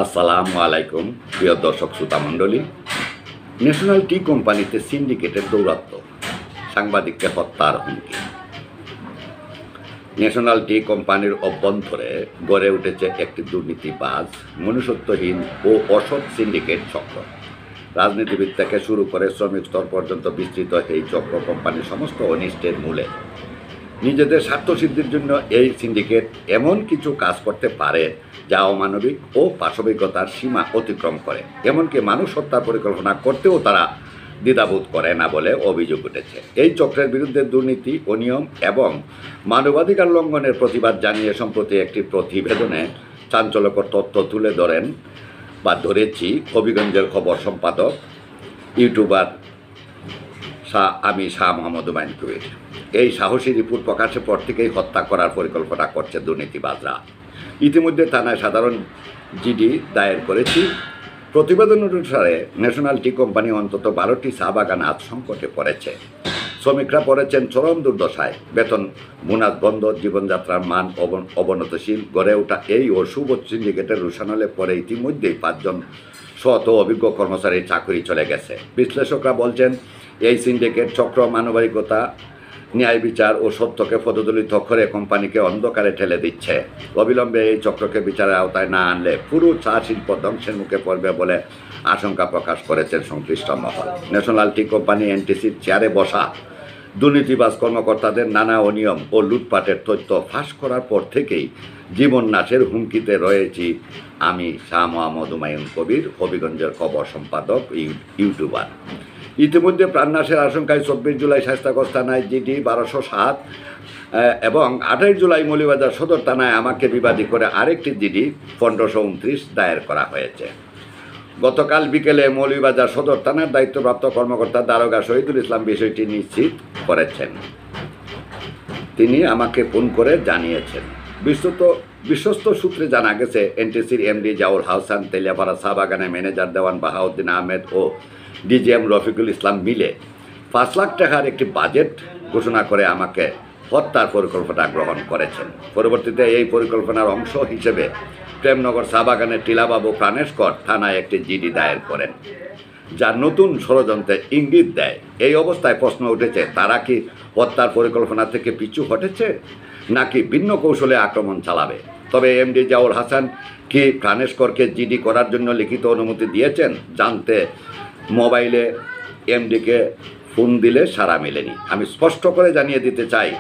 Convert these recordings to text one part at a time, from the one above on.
আসসালামু আলাইকুম প্রিয় দর্শক শ্রোতা মণ্ডলী। ন্যাশনাল টি কোম্পানিতে সিন্ডিকেটের দৌরাত্ম্য, সাংবাদিককে হত্যার হুমকি। ন্যাশনাল টি কোম্পানির অভ্যন্তরে গড়ে উঠেছে একটি দুর্নীতিবাজ, মনুষ্যত্বহীন ও অসৎ সিন্ডিকেট চক্র। রাজনীতিবিদ থেকে শুরু করে শ্রমিক স্তর পর্যন্ত বিস্তৃত এই চক্র কোম্পানির সমস্ত অনিষ্টের মূলে। নিজেদের স্বার্থসিদ্ধির জন্য এই সিন্ডিকেট এমন কিছু কাজ করতে পারে যা অমানবিক ও পাশবিকতার সীমা অতিক্রম করে। এমনকি মানুষ হত্যার পরিকল্পনা করতেও তারা দ্বিধাবোধ করে না বলে অভিযোগ উঠেছে। এই চক্রের বিরুদ্ধে দুর্নীতি, অনিয়ম এবং মানবাধিকার লঙ্ঘনের প্রতিবাদ জানিয়ে সম্প্রতি একটি প্রতিবেদনে চাঞ্চল্যকর তথ্য তুলে ধরেছি হবিগঞ্জের খবর সম্পাদক ইউটিউবার শাহ মোহাম্মদ হুমায়ুন কবির। এই সাহসী রিপোর্ট প্রকাশের পর থেকেই হত্যা করার পরিকল্পনা করছে দুর্নীতিবাজরা। ইতিমধ্যে থানায় সাধারণ জিডি দায়ের করেছি। প্রতিবেদন অনুসারে ন্যাশনাল টি কোম্পানি অন্তত 12টি চা বাগান আজ সংকটে পড়েছে। শ্রমিকরা পড়েছেন চরম দুর্দশায়। বেতন বোনাস বন্ধ, জীবনযাত্রার মান অবনতশীল। গড়ে ওঠা এই অশুভ সিন্ডিকেটের রোশানলে পরে ইতিমধ্যেই 5 জন শত অভিজ্ঞ কর্মচারীর চাকরি চলে গেছে। বিশ্লেষকরা বলছেন, এই সিন্ডিকেট চক্র মানবিকতা, ন্যায় বিচার ও সত্যকে পদদলিত করে কোম্পানিকে অন্ধকারে ঠেলে দিচ্ছে। অবিলম্বে এই চক্রকে বিচারের আওতায় না আনলে পুরো চা শিল্প ধ্বংসের মুখে পড়বে বলে আশঙ্কা প্রকাশ করেছেন সংশ্লিষ্ট মহল। ন্যাশনাল টি কোম্পানি এনটিসির চেয়ারে বসা দুর্নীতিবাজ কর্মকর্তাদের নানা অনিয়ম ও লুটপাটের তথ্য ফাঁস করার পর থেকেই জীবন নাশের হুমকিতে রয়েছি আমি শাহ মোহাম্মদ হুমায়ুন কবির, হবিগঞ্জের খবর সম্পাদক, ইউটিউবার। ইতিমধ্যে প্রাণনাশের আশঙ্কায় 24 জুলাই শায়েস্তাগঞ্জ থানায় জিডি 1207 এবং 28 জুলাই মৌলভীবাজার সদর থানায় আমাকে বিবাদী করে আরেকটি জিডি 1529 দায়ের করা হয়েছে। গতকাল বিকেলে মৌলভীবাজার সদর থানার দায়িত্বপ্রাপ্ত কর্মকর্তা দারোগা শহীদুল ইসলাম বিষয়টি নিশ্চিত করেছেন। তিনি আমাকে ফোন করে জানিয়েছেন। বিশ্বস্ত সূত্রে জানা গেছে, এনটিসির এমডি জাউল হাসান, তেলিয়াপাড়া চা বাগানের ম্যানেজার দেওয়ান বাহাউদ্দিন আহমেদ ও ডিজিএম রফিকুল ইসলাম মিলে 5 লাখ টাকার একটি বাজেট ঘোষণা করে আমাকে হত্যার পরিকল্পনা গ্রহণ করেছেন। পরবর্তীতে এই পরিকল্পনার অংশ হিসেবে প্রেমনগর চা বাগানের টিলাবাবু প্রাণেশকর থানায় একটি জিডি দায়ের করেন, যা নতুন ষড়যন্ত্রের ইঙ্গিত দেয়। এই অবস্থায় প্রশ্ন উঠেছে, তারা কি হত্যার পরিকল্পনা থেকে পিছু হটেছে নাকি ভিন্ন কৌশলে আক্রমণ চালাবে? তবে এমডি জাউল হাসান কি প্রাণেশকরকে জিডি করার জন্য লিখিত অনুমতি দিয়েছেন জানতে মোবাইলে এমডিকে ফোন দিলে সাড়া মেলেনি। আমি স্পষ্ট করে জানিয়ে দিতে চাই,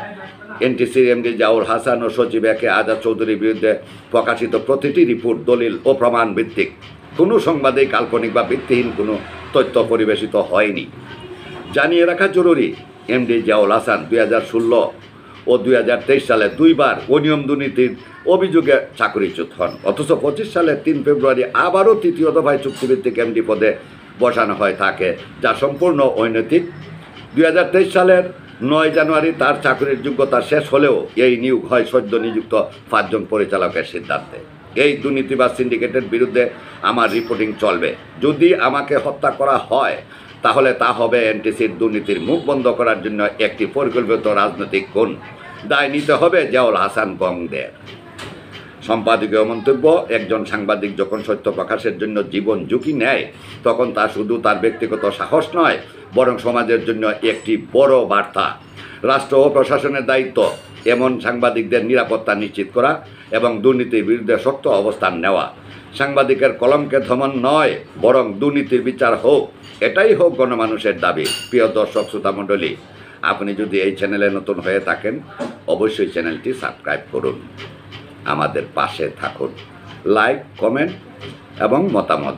এনটিসির এমডি জাউল হাসান ও সচিব একে আজাদ চৌধুরীর বিরুদ্ধে প্রকাশিত প্রতিটি রিপোর্ট দলিল ও প্রমাণ ভিত্তিক। কোনো সংবাদে কাল্পনিক বা ভিত্তিহীন কোনো তথ্য পরিবেশিত হয়নি। জানিয়ে রাখা জরুরি, এমডি জাউল হাসান 2016 ও 2023 সালে 2 বার অনিয়ম দুর্নীতির অভিযোগে চাকরিচ্যুত হন। অথচ 25 সালের 3 ফেব্রুয়ারি আবারও 3য় দফায় চুক্তিভিত্তিক এমডি পদে বসানো হয় তাকে, যা সম্পূর্ণ অনৈতিক। 2023 সালের 9 জানুয়ারি তার চাকরির যোগ্যতা শেষ হলেও এই নিয়োগ হয় সদ্য নিযুক্ত 5 জন পরিচালকের সিদ্ধান্তে। এই দুর্নীতিবাজ সিন্ডিকেটের বিরুদ্ধে আমার রিপোর্টিং চলবে। যদি আমাকে হত্যা করা হয় তাহলে তা হবে এনটিসির দুর্নীতির মুখ বন্ধ করার জন্য একটি পরিকল্পিত রাজনৈতিক খুন। দায় নিতে হবে জাউল হাসান গংদের। সম্পাদকীয় মন্তব্য, একজন সাংবাদিক যখন সত্য প্রকাশের জন্য জীবন ঝুঁকি নেয় তখন তা শুধু তার ব্যক্তিগত সাহস নয়, বরং সমাজের জন্য একটি বড় বার্তা। রাষ্ট্র ও প্রশাসনের দায়িত্ব এমন সাংবাদিকদের নিরাপত্তা নিশ্চিত করা এবং দুর্নীতির বিরুদ্ধে শক্ত অবস্থান নেওয়া। সাংবাদিকের কলমকে ধমন নয়, বরং দুর্নীতির বিচার হোক, এটাই হোক গণমানুষের দাবি। প্রিয় দর্শক শ্রোতা মণ্ডলী, আপনি যদি এই চ্যানেলে নতুন হয়ে থাকেন অবশ্যই চ্যানেলটি সাবস্ক্রাইব করুন, আমাদের পাশে থাকুন, লাইক, কমেন্ট এবং মতামত